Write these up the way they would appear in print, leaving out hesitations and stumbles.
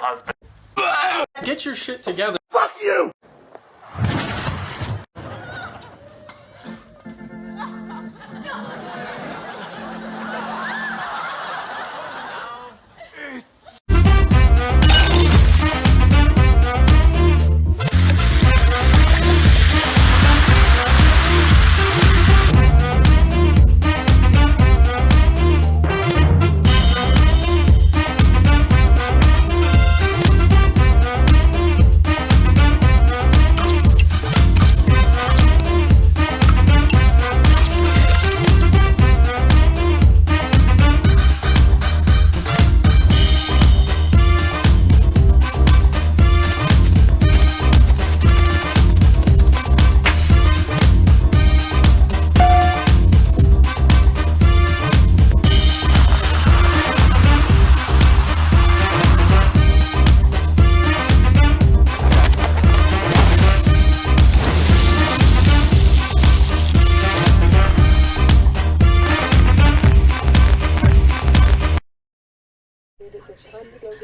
husband. Get your shit together. Fuck you!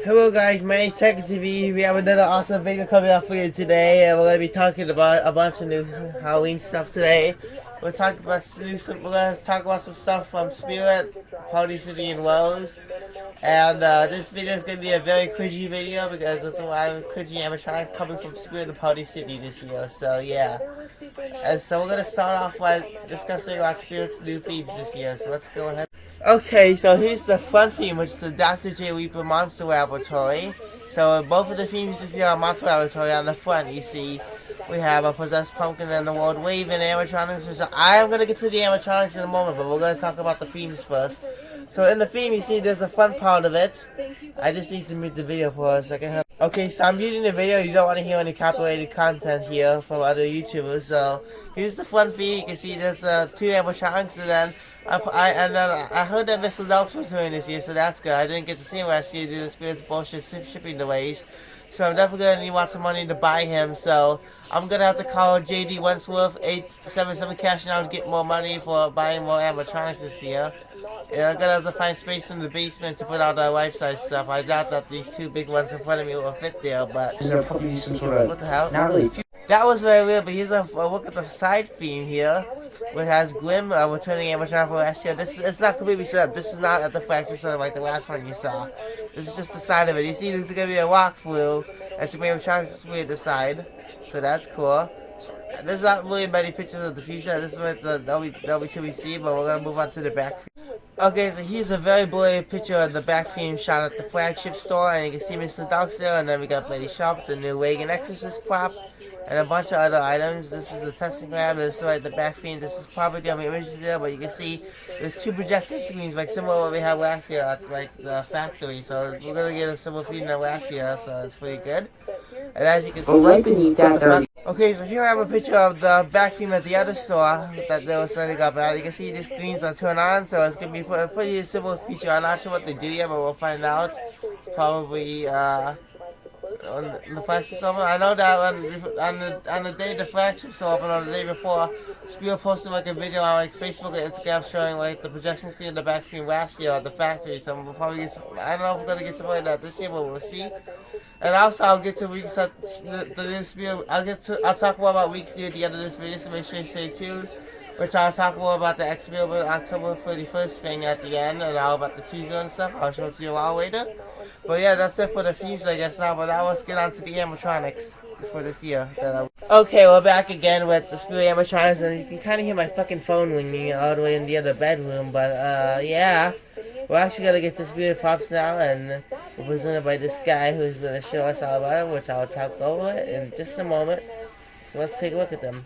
Hello guys, my name is TV. We have another awesome video coming up for you today, and we're going to be talking about a bunch of new Halloween stuff today. We're going to talk about some stuff from Spirit, Party City, and Lowe's. And this video is going to be a very cringy video because there's a lot of cringy animatronics coming from Spirit and Party City this year. So yeah, and so we're going to start off by discussing about Spirit's new themes this year. So let's go ahead. Okay, so here's the front theme, which is the Dr. J. Weeper Monster Laboratory. So both of the themes this year are Monster Laboratory. On the front, you see, we have a Possessed Pumpkin and the World Wave and animatronics. Which I am going to get to the animatronics in a moment, but we're going to talk about the themes first. So in the theme, you see there's a fun part of it. I just need to mute the video for a second. Okay, so I'm muting the video. You don't want to hear any copyrighted content here from other YouTubers. So here's the front theme. You can see there's two animatronics, and then I heard that Mr. Lowe was doing this year, so that's good. I didn't get to see him last year due to the Spirit's bullshit shipping delays. So I'm definitely going to need lots of money to buy him, so I'm going to have to call JD Wentworth 877 cash now to get more money for buying more animatronics this year. And I'm going to have to find space in the basement to put out the life-size stuff. I doubt that these two big ones in front of me will fit there, but Probably some sort of, what the hell? not really. That was very weird, but here's a look at the side theme here, which has Glim returning animatronic for last year. It's not completely set up. This is not at the factory store like the last one you saw. This is just the side of it. You see, there's going to be a walkthrough, and some animatronics at the side, so that's cool. There's not really many pictures of the future. This is what that'll be till we see, but we're going to move on to the back. Okay, so here's a very blurry picture of the back theme shot at the flagship store, and you can see Mr. Dog there, and then we got Betty Sharp, the new Reagan Exorcist prop, and a bunch of other items. This is the testing lab. This is like the back theme. This is probably the only images there, but you can see there's two projection screens, like similar to what we had last year at like the factory. So we're gonna get a similar theme than last year, so it's pretty good. And as you can see, right beneath that, there. Okay, so here I have a picture of the back theme at the other store that they were setting up at. You can see the screens are turned on, so it's gonna be a pretty similar feature. I'm not sure what they do yet, but we'll find out. Probably on the flagship's open. I know that on the day the flagship's open, on the day before, Spiel posted like a video on like Facebook and Instagram showing like the projection screen in the back screen last year at the factory. So we'll probably get some, I don't know if we're gonna get something like that this year, but we'll see. And also I'll get to weeks at the new Spiel. I'll talk more about weeks near the end of this video, so make sure you stay tuned. Which I'll talk more about the X-Spiel October 31st thing at the end, and all about the teaser and stuff. I'll show it to you all later. But yeah, that's it for the themes, I guess now. But now let's get on to the animatronics for this year. Okay, we're back again with the Spirit animatronics, and you can kind of hear my fucking phone ringing all the way in the other bedroom. But yeah, we're actually gonna get to Spirit Pops now, and we're presented by this guy who's gonna show us all about it, which I'll talk over in just a moment. So let's take a look at them.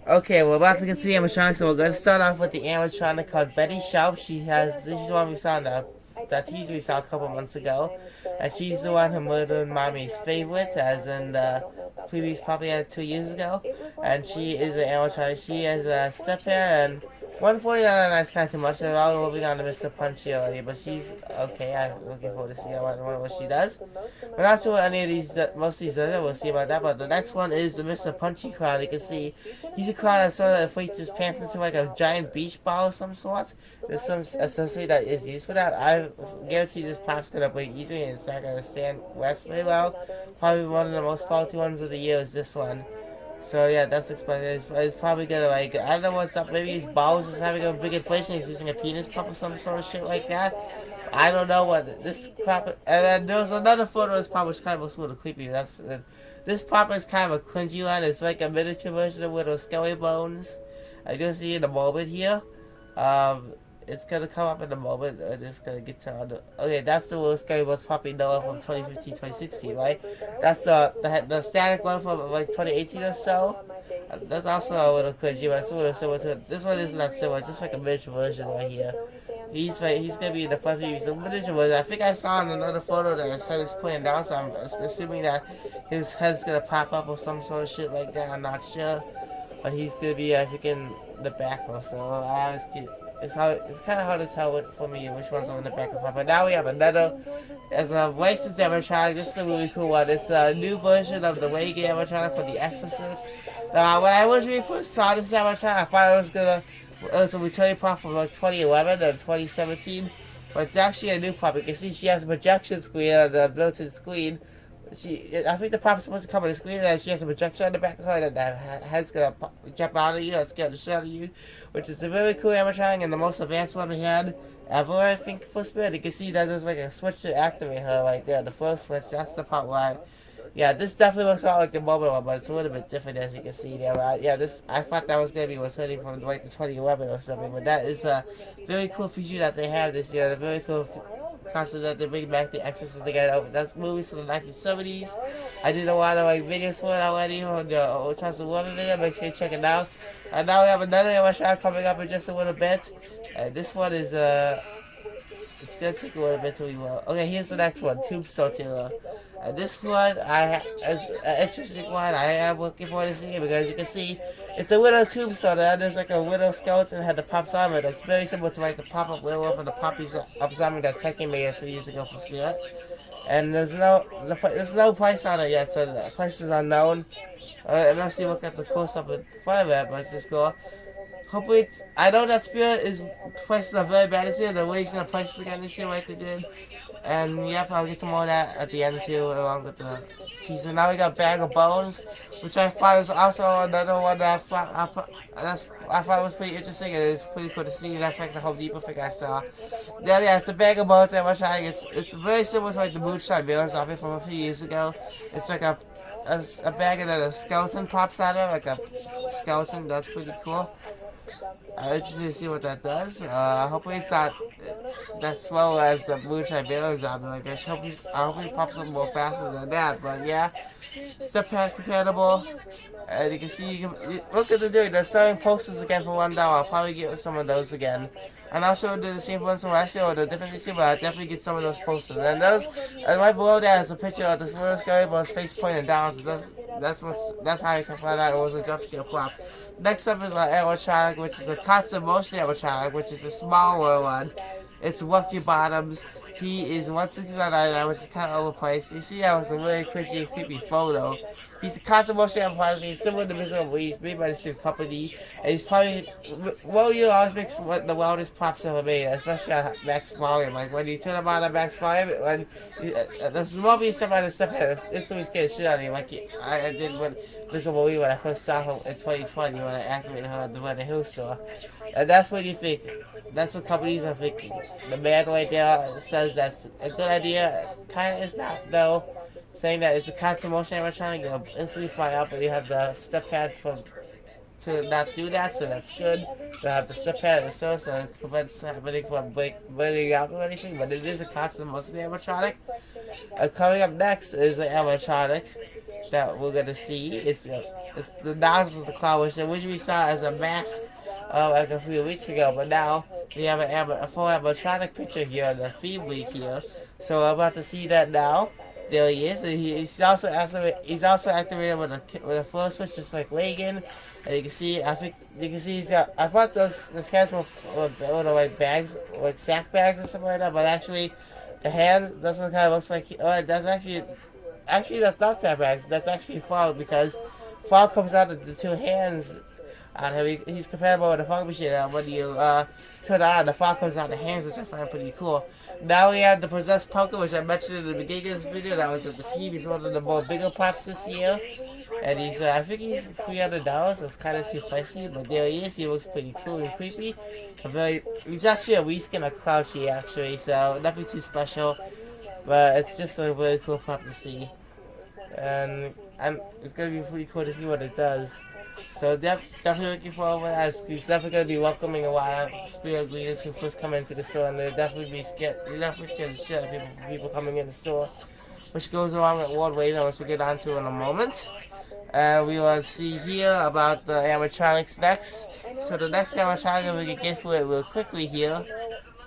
Okay, we're about to get to the animatronics, so we're going to start off with the animatronic called Betty Sharp. This is one we saw in that teaser we saw a couple months ago. And she's the one who murdered Mommy's favorite, as in the previous puppy had 2 years ago. And she is an animatronic. She has a step hair, and 149 is kind of too much. They're all moving on to Mr. Punchy already, but she's okay. I'm looking forward to see what she does. We're not sure what any of these, most of these does. We'll see about that. But the next one is the Mr. Punchy crowd. You can see he's a crowd that sort of inflates his pants into like a giant beach ball of some sort. There's some accessory that is used for that. I guarantee this pop's gonna break easily and it's not gonna stand last very well. Probably one of the most faulty ones of the year is this one. So yeah, that's expensive. It's probably gonna like, I don't know what's up. Maybe his balls is having a big inflation. He's using a penis pump or some sort of shit like that. I don't know what this prop. And then there was another photo of this prop which kind of looks a little creepy. This prop is kind of a cringy one. It's like a miniature version of Little SKELLI bones. I do see in the moment here. It's gonna come up in a moment. I'm just gonna get to okay, that's the Little SKELLI bones puppy Noah from 2015-2016, right? That's the static one from like 2018 or so. That's also a little cringy, but it's a little similar to it. This one is not similar, just like a miniature version right here. He's gonna be in the front view. He's a miniature version. I think I saw in another photo that his head is pointing down, so I'm assuming that his head's gonna pop up or some sort of shit like that. I'm not sure, but he's gonna be I think in the back or so. It's kind of hard to tell for me which one's on the back of the front. But now we have another as a licensed animatronic. This is a really cool one. It's a new version of the Wayne animatronic for The Exorcist. When I originally first saw this animatronic, I thought it was a returning prop from like 2011 and 2017, but it's actually a new prop. You can see she has a projection screen on the built-in screen. I think the prop is supposed to come on the screen and she has a projection on the back of her and that head's gonna jump out of you and scare the shit out of you, which is a really cool animatronic and the most advanced one we had ever, I think, for Spirit. You can see that there's like a switch to activate her right there, the first switch. That's the part where yeah, this definitely looks a lot like the mobile one, but it's a little bit different as you can see there. Yeah, I thought that was gonna be what's hitting from like the 2011 or something, but that is a very cool feature that they have this year. The very cool concept that they bring back The Exorcist again. That's movies from the 1970s. I did a lot of like videos for it already on the Old Testament Woman video. Make sure you check it out. And now we have another animation coming up in just a little bit. This one is it's gonna take a little bit till we will. Okay, here's the next one, Tombstone Terror. This one, is an interesting one. I am looking forward to seeing it because you can see it's a widow tombstone and there's like a widow skeleton that had the pop's armor. That's very similar to like the pop-up werewolf and the Poppy's up zombie that Tekken made a few years ago for Spirit. And there's no price on it yet, so the price is unknown. Unless you look at the close-up in front of it, but it's just cool. Hopefully, I know that Spirit prices are very bad this year. They're raising the prices again this year like they did. And yep, I'll get to more of that at the end too, along with the cheese. And now we got Bag of Bones, which I thought is also another one that I thought was pretty interesting. And it's pretty cool to see. That's like the Home Depot thing I saw. Yeah, it's a Bag of Bones. It's very similar to like the Moonshine Mirror Zombie from a few years ago. It's like a bag and then a skeleton pops out of it, like a skeleton. That's pretty cool. I'm interested to see what that does. Hopefully it's not that slow as the Moonshine Mirror Zombie. Like I hope he pops up more faster than that. But yeah, step pad compatible. And you can see, look at the dude. They're selling posters again for $1. I'll probably get some of those again. I'm not sure if they're the same ones from last year or they're different this year, but I'll definitely get some of those posters. And right below that is a picture of this little scary boy's face pointing down. So that's how you can find out it was a jump scare prop. Next up is an animatronic, which is a constant motion animatronic, which is a smaller one. It's Lucky Bottoms. He is 169.99, which is kind of overpriced. You see that was a really creepy photo. He's a constant motion animatronic. He's similar to Visible Lee. He's made by the same company. And he's probably, you always makes the wildest props ever made, especially on max volume. Like when you turn them on at max volume, when the movie stuff out of stuff, it instantly scared the shit out of you. Like I did when Visible Lee when I first saw her in 2020 when I activated her at the Red Hill store. And that's what you think. That's what companies are thinking. The man right there says that's a good idea. Kind of is not though. Saying that it's a constant motion animatronic, they'll instantly fly up, and you have the step pad to not do that, so that's good. They'll have the step pad and so it prevents everything from bleeding out or anything, but it is a constant motion animatronic. Coming up next is an animatronic that we're gonna see. It's the nozzles of the cloud, which we saw as a mask like a few weeks ago, but now we have a full animatronic picture here on the theme week here. So I'm about to see that now. there he is. And he's also activated with a full switch, just like Reagan. And you can see, he's got. I thought those hands were like bags, like sack bags or something like that, but actually, the hand, that's what kind of looks like. That's actually that's not sack bags. That's actually fall, because fall comes out of the two hands. He's comparable with a fog machine. When you turn it on, the fog comes out of the hands, which I find pretty cool. Now we have the possessed pumpkin, which I mentioned in the beginning of this video. That was at the theme. He's one of the more bigger pops this year, and he's I think he's $300. That's kind of too pricey, but there he is. He looks pretty cool and creepy. He's actually a reskin of CROUCHY, actually, so nothing too special, but it's just a really cool pop to see, and it's gonna be pretty cool to see what it does. So definitely looking forward, as he's definitely going to be welcoming a lot of spirit greeters who first come into the store, and they'll definitely be scared. They're definitely scared the shit out of people coming in the store, which goes along with World Wave, which we'll get onto in a moment. And we will see here about the animatronics next. So the next animatronic, we can get through it real quickly here.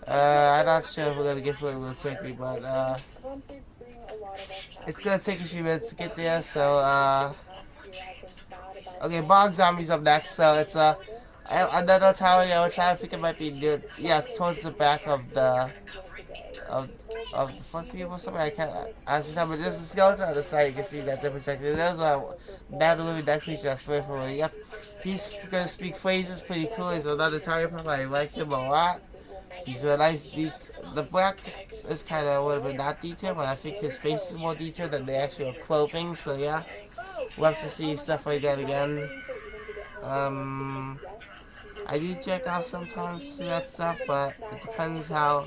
I'm not sure if we're going to get through it real quickly, but it's going to take a few minutes to get there. So okay, Bog Zombie's up next, so it's another tower. I was trying to think it might be good. Yeah, it's towards the back of the front view or something. I can't actually tell, but there's a skeleton on the side. You can see that they're projected. There's a battle living next creature that's very familiar. Yep, he's gonna speak phrases pretty cool. He's another target pop. I like him a lot. He's a nice the black is kind of a little bit not detailed, but I think his face is more detailed than the actual clothing. So yeah, we'll have to see stuff like that again. I do check out sometimes to see that stuff, but it depends how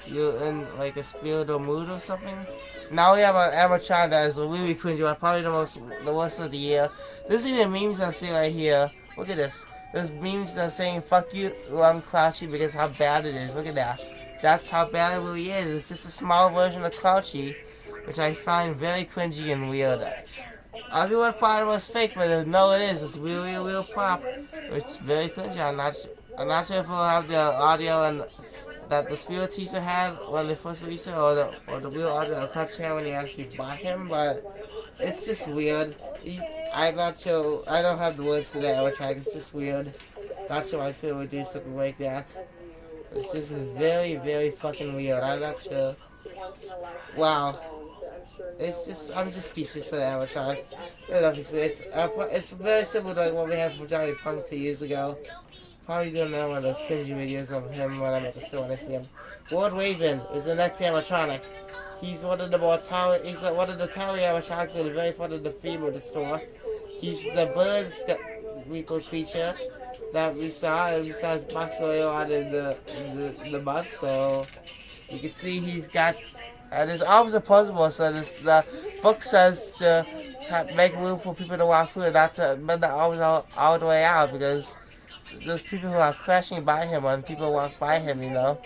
you're in like a spirit or mood or something. Now we have an animatronic that is really cringy, probably the worst of the year. There's even memes I see right here. Look at this. There's memes that are saying "fuck you, CROUCHY" because how bad it is. Look at that. That's how bad it really is. It's just a small version of CROUCHY, which I find very cringy and weird. Everyone thought it was fake, but no, it is. It's really a real pop, which is very cringy. I'm not sure if we'll have the audio and that the spirit teaser had when they first released it, or the real audio of CROUCHY had when you actually bought him, but it's just weird. I'm not sure. I don't have the words to that animatronic. It's just weird. Not sure why Spirit would do something like that. It's just very, very fucking weird. I'm not sure. Wow. I'm just speechless for the animatronic. It's very similar to like what we had from Johnny Punk 2 years ago. Probably doing another one of those cringy videos of him when I'm at the store when I see him. Lord Raven is the next animatronic. He's one of the more talented. He's one of the talented animatronics in the very front of the theme of the store. He's the bird reaper creature that we saw, and we saw his box earlier on in the month. So you can see he's got, and his arms are posable. So the book says to make room for people to walk through, and not to bend the arms all the way out, because there's people who are crashing by him when people walk by him, you know.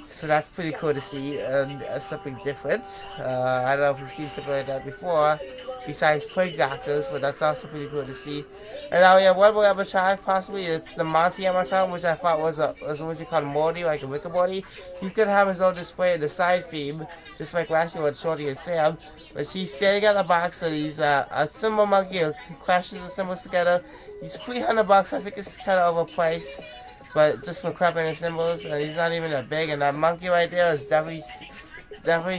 So that's pretty cool to see, and something different. I don't know if you've seen something like that before, besides Plague Doctors, but that's also pretty cool to see. And now we have one more animatronic, possibly. It's the Monty animatronic, which I thought was what you call Morty, like a Rick and Morty. He could have his own display in the side theme, just like last year with Shorty and Sam. But he's standing on the box, and he's a symbol monkey who crashes the symbols together. He's $300. I think it's kind of overpriced, but just for crapping the symbols, and he's not even that big. And that monkey right there is definitely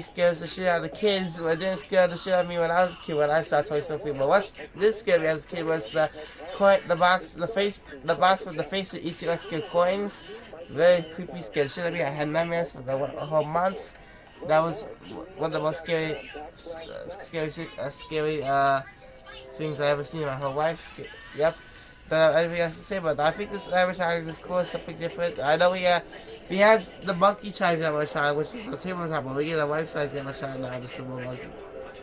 scares the shit out of the kids. But it didn't scare the shit out of me when I was a kid, when I saw Toy Story 3. But what did scare me as a kid was the box with the face of Easter egg coins. Very creepy, scared the shit out of me. I had nightmares for the whole month. That was one of the most scary things I ever seen in my whole life. Yep. Don't have anything else to say about that. I think this animatronic is cool, something different. I know we had the monkey chimes animatronic, which is a tabletop, but we get a life-size animatronic now, the symbol monkey.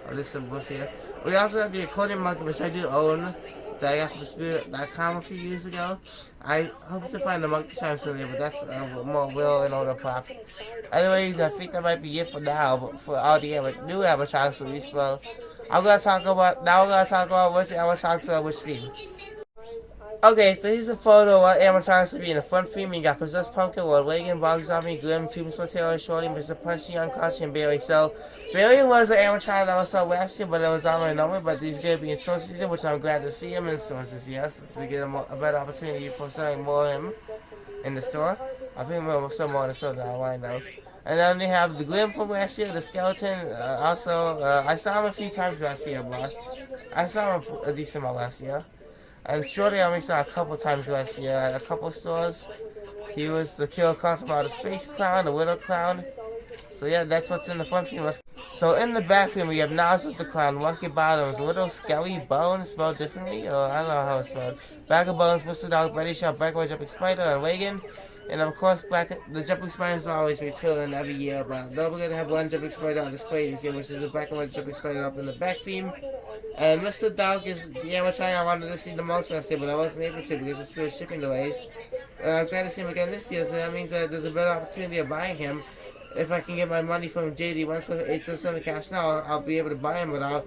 Or this symbols here. We also have the accordion monkey, which I do own, that I got from Spirit.com a few years ago. I hope to find the monkey chimes for there, but that's more real and older pop. Anyways, I think that might be it for now, but for all the new animatronics released, well, we're gonna talk about which animatronics are which theme. Okay, so here's a photo of what animatronics will be in the front theme. You got Possessed Pumpkin, Lord Reagan, Bog Zombie, Grim, Tombstone Taylor, Shorty, Mr. Punchy, Unconscious, and Barry. So Barry was an amateur that I saw last year, but it was online only. But he's going to be in store season, which I'm glad to see him in store this year, since we get a better opportunity for selling more of him in the store. I think we'll sell more in the store than online though. And then they have the Glim from last year, the Skeleton. I saw him a few times last year, but I saw him a decent amount last year. And Shorty I only saw a couple times last year at a couple stores. He was the Killer Clown about the Space Clown, the Little Clown. So yeah, that's what's in the front theme. So in the back theme we have NOZZLES the Clown, Lucky Bottoms, Little SKELLI, Bones, spelled differently, or I don't know how it's spelled. Bag of Bones, Mr. Dog, Betty Shop, Backward Jumping Spider, and Wagon. And of course, the Jumping Spiders always return every year, but now we're going to have one Jumping Spider on display this year, which is the Backward Jumping Spider up in the back theme. And Mr. Dog is the amateur I wanted to see the most last year, but I wasn't able to because of spirit shipping delays. I'm glad to see him again this year, so that means that there's a better opportunity of buying him. If I can get my money from JD 17877 cash now, I'll be able to buy him, but I'll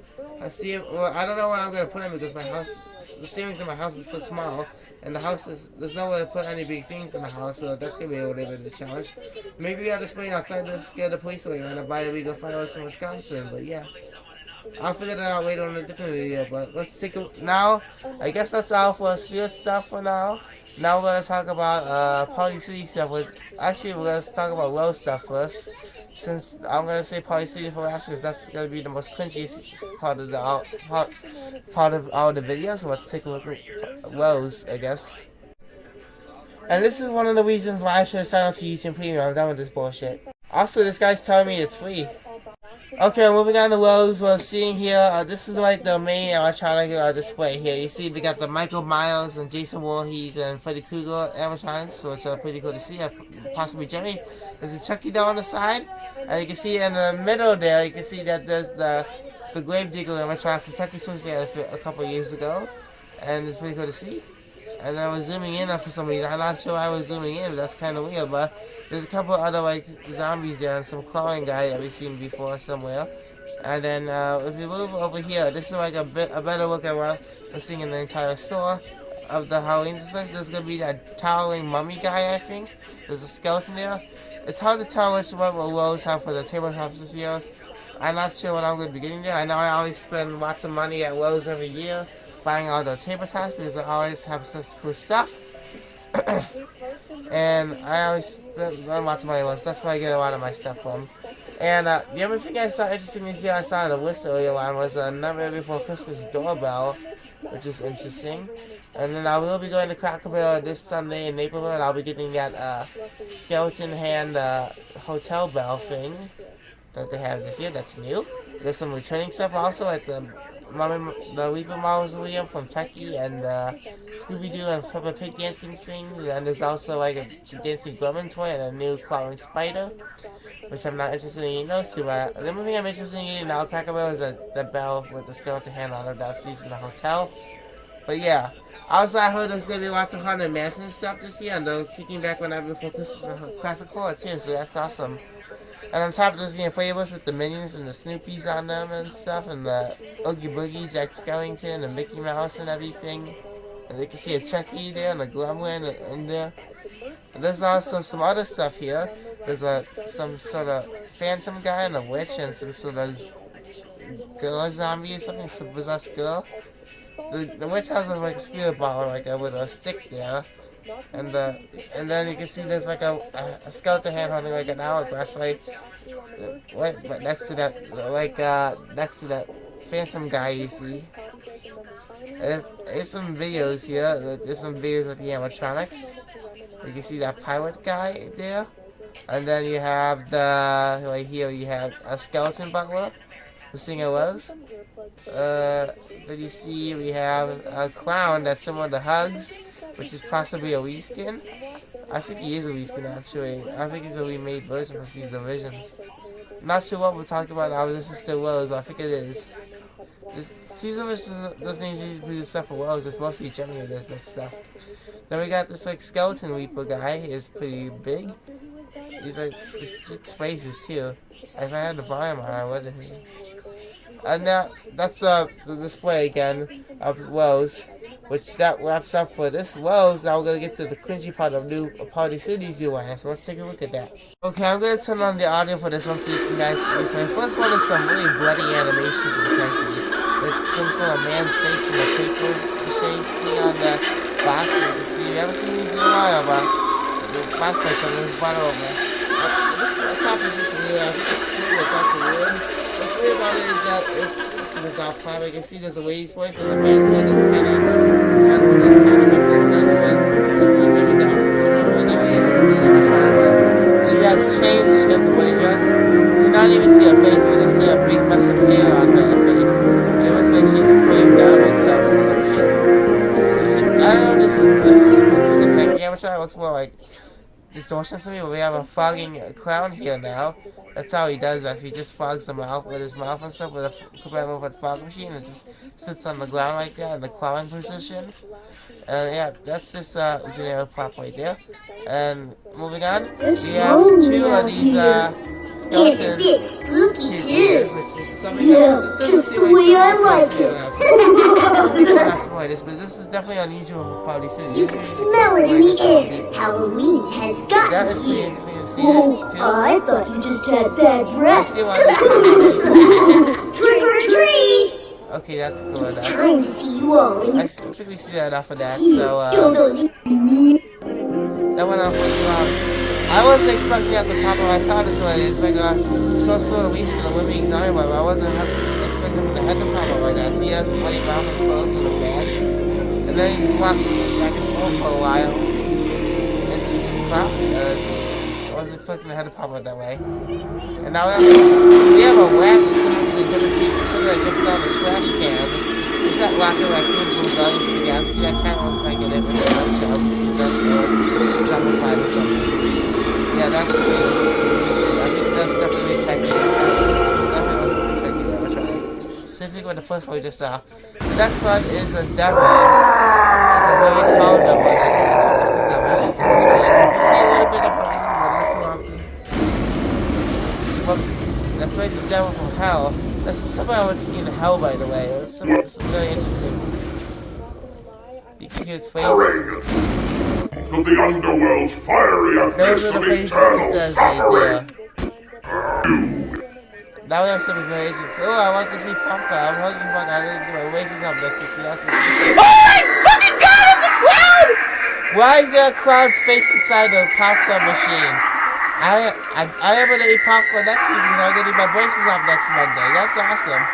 see it. Well, I don't know where I'm going to put him because my house, the ceilings in my house is so small, and the house is, there's nowhere to put any big things in the house, so that's going to be a little bit of a challenge. Maybe I'll display it outside to scare the police away when I buy illegal fireworks in Wisconsin, but yeah. I'll figure that out later on in a different video, but let's take a, now, I guess that's all for spirit stuff for now. Now we're going to talk about Party City stuff. Actually, we're going to talk about Lowe stuff first. Since I'm going to say Party City for last because that's going to be the most cringy part of all the videos. So let's take a look at Lowe's, I guess. And this is one of the reasons why I should have signed up to YouTube Premium. I'm done with this bullshit. Also, this guy's telling me it's free. Okay, moving on to Lowe's, we're seeing here, this is like the main electronic display here. You see they got the Michael Myers and Jason Voorhees and Freddy Krueger animatronics, so it's pretty cool to see, possibly Jerry. There's a Chucky doll on the side, and you can see in the middle there, you can see that there's the Gravedigger animatronic from Kentucky Sushi a couple of years ago, and it's pretty cool to see. And then I was zooming in for some reason. I'm not sure why I was zooming in, but that's kind of weird. But there's a couple other like zombies there and some crawling guy that we've seen before somewhere. And then if you move over here, this is like a better look at what we're seeing in the entire store of the Halloween display. There's gonna be that towering mummy guy, I think. There's a skeleton there. It's hard to tell which one will Lowe's have for the tabletops this year. I'm not sure what I'm going to be getting there. I know I always spend lots of money at Lowe's every year buying all the tabletops because I always have such cool stuff. And I always spend lots of money at Lowe's. That's where I get a lot of my stuff from. And the other thing I saw interesting this year I saw on the list earlier on was a Nightmare Before Christmas doorbell, which is interesting. And then I will be going to Cracker Barrel this Sunday in Naperville. I'll be getting that skeleton hand hotel bell thing that they have this year. That's new. There's some returning stuff also at the Weeper Mausoleum from Tucky and Scooby-Doo and Peppa Pig dancing things. And there's also like a dancing gremlin toy and a new crawling spider, which I'm not interested in eating those two. But the only thing I'm interested in eating now, Cracker Barrel, is the bell with the skeleton hand on it that's used in the hotel. But yeah, also I heard there's going to be lots of Haunted Mansion stuff this year, and they're kicking back when I before Christmas Classic Horror too, so that's awesome. And on top there's the inflatables with the Minions and the Snoopies on them and stuff, and the Oogie Boogie, Jack Skellington, and Mickey Mouse and everything. And you can see a Chucky there, and a Gremlin in there. And there's also some other stuff here. There's some sort of phantom guy and a witch and some sort of girl zombie or something, some possessed girl. The witch has like a spirit bottle with a stick there, and then you can see there's like a skeleton hand holding like an hourglass right next to that next to that phantom guy you see. And there's some videos here. There's some videos of the animatronics. You can see that pirate guy there, and then you have the right here you have a skeleton butler. The singer was. Then you see we have a clown that's similar to Hugs, which is possibly a reskin. I think he is a reskin actually. I think he's a remade version of Season Visions. Not sure what we're talking about now, this is still Lowe's, I think it is. Season Visions doesn't usually do stuff for Lowe's, it's mostly Gemini that does that stuff. Then we got this like skeleton reaper guy, he's pretty big. He's like, his face is too. If I had the volume on, I would. And now, that's the display again of Lowe's. which that wraps up for this Lowe's. Now we're gonna get to the cringy part of new Party City's UI. So let's take a look at that. Okay, I'm gonna turn on the audio for this one so you guys can listen. The first one is some really bloody animations potentially, with some sort of man's face in the paper shade thing on the box. You can see, you haven't seen these in a while, but the box like on this bottle over. This top is just weird. I think it's cool. It's also weird. What's weird about it is that it's all pop. You can see there's a lady's voice and the man's head is kind of makes no sense, but it's like really down to the and the way it is really much fun. She has changed. She has a bloody dress. You cannot even see her face. You can just see a big mess of hair on her face. And it looks like she's putting down herself and some shit. I don't know. This looks like the amateur. It looks more like distortion to me, but we have a fogging clown here now. That's how he does that. He just fogs the mouth with his mouth and stuff with a combined with a fog machine and just sits on the ground like that in the clown position. Yeah, that's just a generic pop right there. And moving on, we have two of these skeletons. It's a bit spooky too. Which is something that Just the way I like it. Not spoil this, but this is definitely unusual for Party City. You can smell it in the air. Halloween has got That is pretty interesting to see this too. I thought you just had bad I breath. see why this Trick or treat! Okay, that's cool It's enough. time to see you all in I typically see that enough of that, here. so Don't those that went on pretty well. I wasn't expecting that to pop up. I saw this one. It's like a source for the weeks in the living time, but I wasn't expecting him to have the pop up like that. So he has a bloody mouth and clothes in a bag, and then he just walks back and forth for a while. Interesting pop. I wasn't expecting to have the pop up that way. And now we have a wagon that jumps out of the trash can. Is that Rocket Raccoon from Guardians of the Galaxy? That kind of looks like it with a bunch of possessed or zombified or something. Yeah, that's pretty interesting. I think that's definitely a technique. Definitely looks like a technique I was trying. Same thing with the first one we just saw. The next one is a devil. It's a very tall devil. That's what this is a vision to watch. You see a little bit of this, but not too often. Well, that's right, the devil from hell. That's something I would see in hell, by the way. It's very interesting. You can hear his faces. To the underworld's fiery Those are the abyss faces of he says right there. Now we have something very interesting. Oh, I want to see Pumpkin. I'm hugging Pumpkin. I'm gonna do my wages up next week. So that's oh my fucking god, it's a cloud! Why is there a cloud's face inside the popcorn machine? I am gonna eat popcorn next week and I'm gonna eat my braces off next Monday. That's awesome.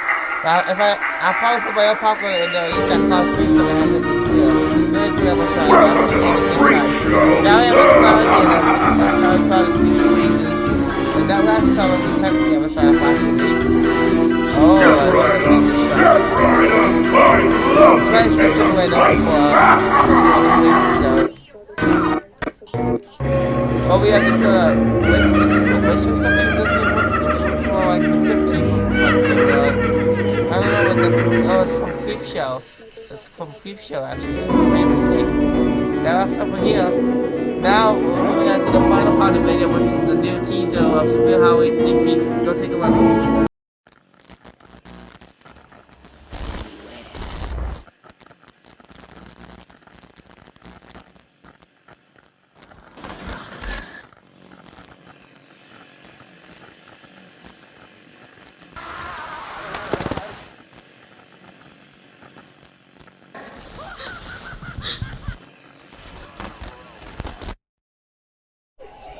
I'll probably put my own popcorn in there and eat that cloud's face so I have it. Now we have a cloud here that Charlie Cloud is these phrases. And that last cloud was technically I was trying to find oh, I want to see this stuff. I'm trying to see some way to oh, we have this witch or something? This looks more like the Crypt Keeper from something. I don't know what that's oh, it's from Creepshow. That's from Creepshow actually. I made a mistake. Now that's over here. Now we're moving on to the final part of the video, which is the new teaser of Spring Halloween sneak peeks. Go take a look.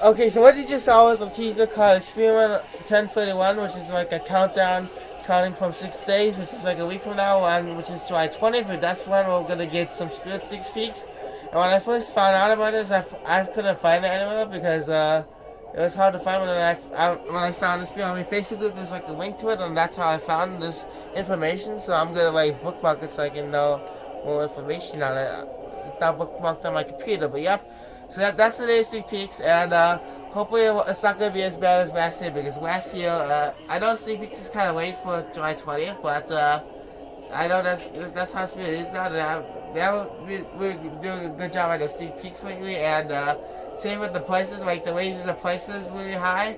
Okay, so what you just saw was a teaser called Experiment 1031, which is like a countdown counting from 6 days, which is like a week from now, which is July 20th. That's when we're gonna get some spirit sneak peeks. And when I first found out about this, I couldn't find it anywhere because it was hard to find. When I saw this video on my Facebook group, there's like a link to it, and that's how I found this information. So I'm gonna like bookmark it so I can know more information on it. It's not bookmarked on my computer, but yep. So that's today's sneak peeks, and hopefully it's not going to be as bad as last year, because last year, I know sneak peeks is kind of late for July 20th, but I know that's how it is now. We're doing a good job on the sneak peeks lately, and same with the prices, like the wages of prices really high,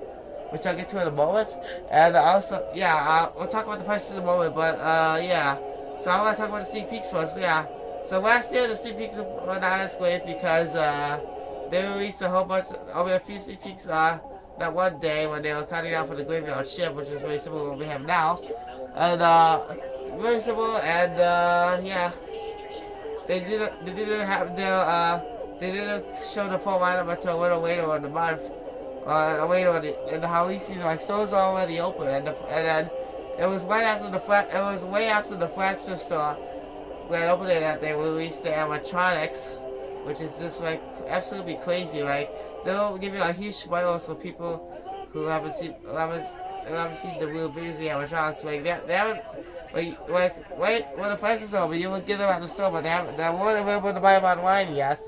which I'll get to in a moment, and also, yeah, we'll talk about the prices in a moment, but yeah, so I want to talk about the sneak peeks first, yeah. So last year the sneak peeks were not as great because they released a whole bunch, only a few sneak peeks that one day when they were counting down for the graveyard shift, which is very similar to what we have now, and very similar, and yeah, they didn't have their they didn't show the full lineup until a little later in the month, later in the Halloween season. Like stores are already open, and then it was right after it was way after the flagship store grand opening that they released the animatronics, which is just like absolutely crazy. Like they'll give you a huge spoiler for people who haven't seen the real videos of the animatronics. Like they haven't wait when the prices are over, you will get them at the store, but they weren't available to buy them online yet,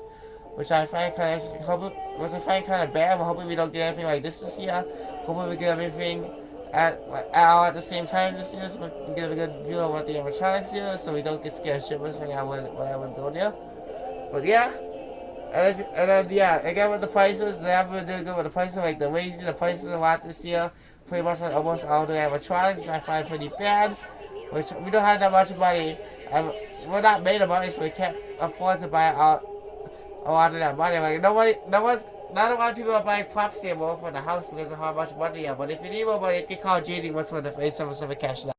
which I find kind of interesting. Which I find kind of bad. But hopefully we don't get anything like this year. Hopefully we get everything all at the same time this year, so we can get a good view of what the animatronics is, so we don't get scared shitless when I would go there. But yeah, and then yeah, again with the prices, they haven't been doing good with the prices. Like the raising the prices a lot this year, pretty much on almost all the animatronics, which I find pretty bad. Which we don't have that much money, and we're not made of money, so we can't afford to buy a lot of that money. Like not a lot of people are buying props anymore for the house because of how much money you have. But if you need more money, you can call JD once for the 87 cash now.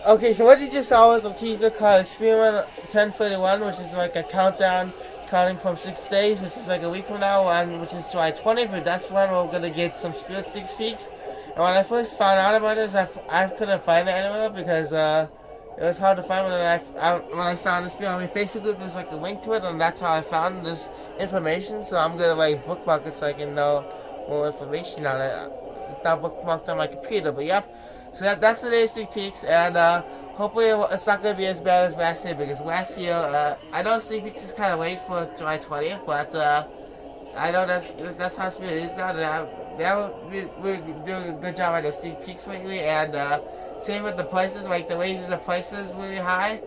Okay, so what you just saw was a teaser called Experiment 1031, which is like a countdown counting from 6 days, which is like a week from now, which is July 20th. That's when we're gonna get some spirit sneak peeks. And when I first found out about this, I couldn't find it anywhere because it was hard to find when I saw this video. I mean, Facebook group, there's like a link to it, and that's how I found this information. So I'm gonna like bookmark it so I can know more information on it. It's not bookmarked on my computer, but yep. So that's today's sneak peeks, and hopefully it's not gonna be as bad as last year, because last year I know sneak peeks is kind of late for July 20th, but I know that's how Spirit is now. We're doing a good job on the sneak peeks lately, and same with the prices. Like the wages of prices really high,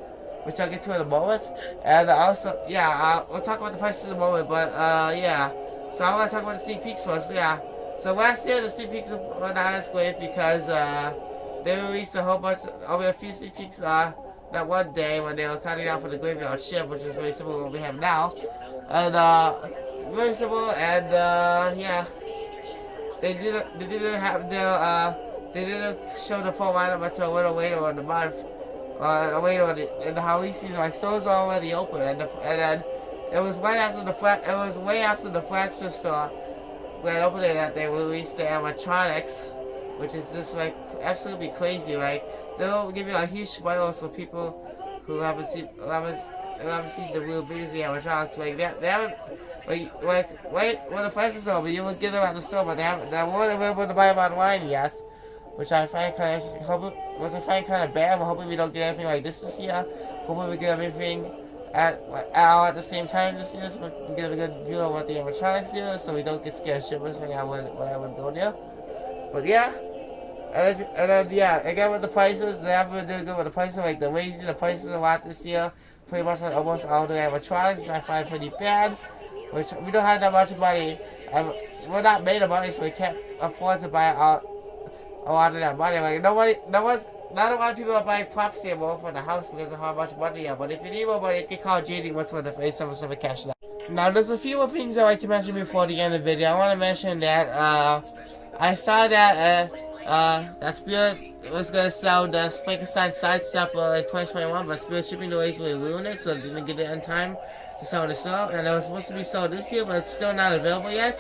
which I'll get to in a moment. And also, yeah, we'll talk about the prices in a moment. But yeah, so I want to talk about the sneak peeks first. Yeah, so last year the sneak peeks were not as great because they released a whole bunch, only a few sneak peeks that one day when they were counting down for the graveyard shift, which is very similar to what we have now, and very similar, and yeah, they didn't have their they didn't show the full lineup until a little later in the month, later in the Halloween season. Like stores are already open, and then it was right after it was way after the flagship store grand opening that they released the animatronics, which is just like absolutely crazy. Like they'll give you a huge spoiler for people who haven't seen the real videos of the animatronics. Like they haven't wait when the prices are over, you will get them at the store, but they weren't available to buy them online yet, which I find kind of interesting. Which I find kind of bad. But hopefully we don't get anything like this year. Hopefully we get everything all at the same time this year, so we can get a good view of what the animatronics is, so we don't get scared shitless when I would go there. But yeah. And then yeah, again with the prices, they haven't been doing good with the prices. Like the raising the prices a lot this year, pretty much on almost all the animatronics, which I find pretty bad. Which we don't have that much money, and we're not made of money, so we can't afford to buy a lot of that money. Like not a lot of people are buying props anymore for the house because of how much money you have. But if you need more money, you can call JD once for the 87 cash now. Now there's a few more things I'd like to mention before the end of the video. I want to mention that I saw that that Spirit was gonna sell the Frankenstein Sidestepper in 2021, but Spirit shipping delays really ruined it, so they didn't get it in time to sell the stuff. And it was supposed to be sold this year, but it's still not available yet.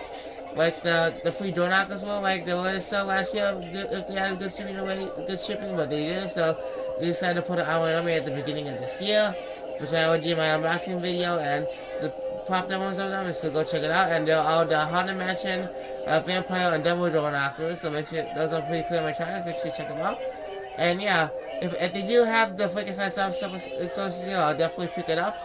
Like the free door knockers were, like they were gonna sell last year if they had a good shipping, but they didn't. So they decided to put it out on me at the beginning of this year, which I already did my unboxing video, and the pop demos of them, so go check it out. And they're all the Haunted Mansion, Vampire, and Devil door knockers. So make sure those are pretty clear in my channel. Make sure you check them out. And yeah, if they do have the Frankenstein stuff, I'll definitely pick it up.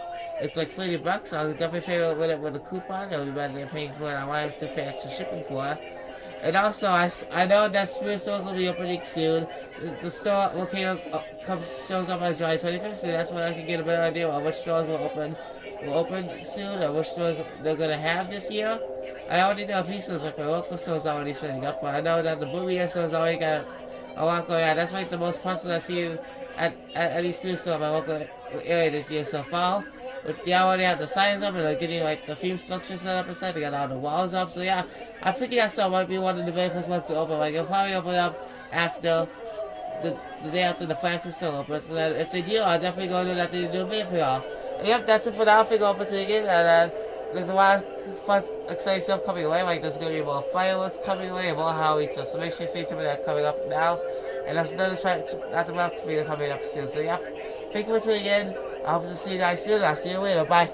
It's like $30. I'll definitely pay with it with a coupon. It'll be better than paying for it online to pay extra shipping for it. And also, I know that Spirit stores will be opening soon. The store locator shows up on July 25th, so that's when I can get a better idea of which stores will open soon and which stores they're gonna have this year. I already know a few stores, like my local stores already setting up, but I know that the Boomerang stores already got a lot going on. That's like the most punches I've seen at these Spirit stores in my local area this year so far. But they already have the signs up and they're getting like the theme structure set up and stuff. They got all the walls up. So yeah, I think that store might be one of the very first ones to open. Like it'll probably open up after the day after the flagship store opens. So that if they do, I'll definitely go to that thing to do a video for y'all. And yep, that's it for now. I'll open to again. And there's a lot of fun, exciting stuff coming away. Like there's gonna be more fireworks coming away and more Halloween stuff. So make sure you stay tuned for that coming up now. And there's another video coming up soon. So yeah, thank you for tuning in. I hope to see you guys soon. I'll see you later. Bye.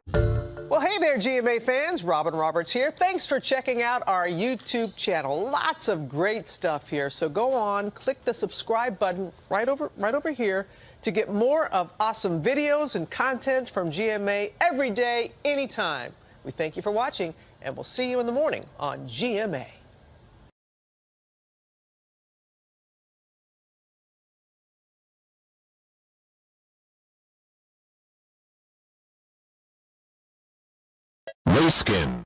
Well, hey there, GMA fans. Robin Roberts here. Thanks for checking out our YouTube channel. Lots of great stuff here. So go on, click the subscribe button right over here to get more of awesome videos and content from GMA every day, anytime. We thank you for watching, and we'll see you in the morning on GMA. Lowe Skin.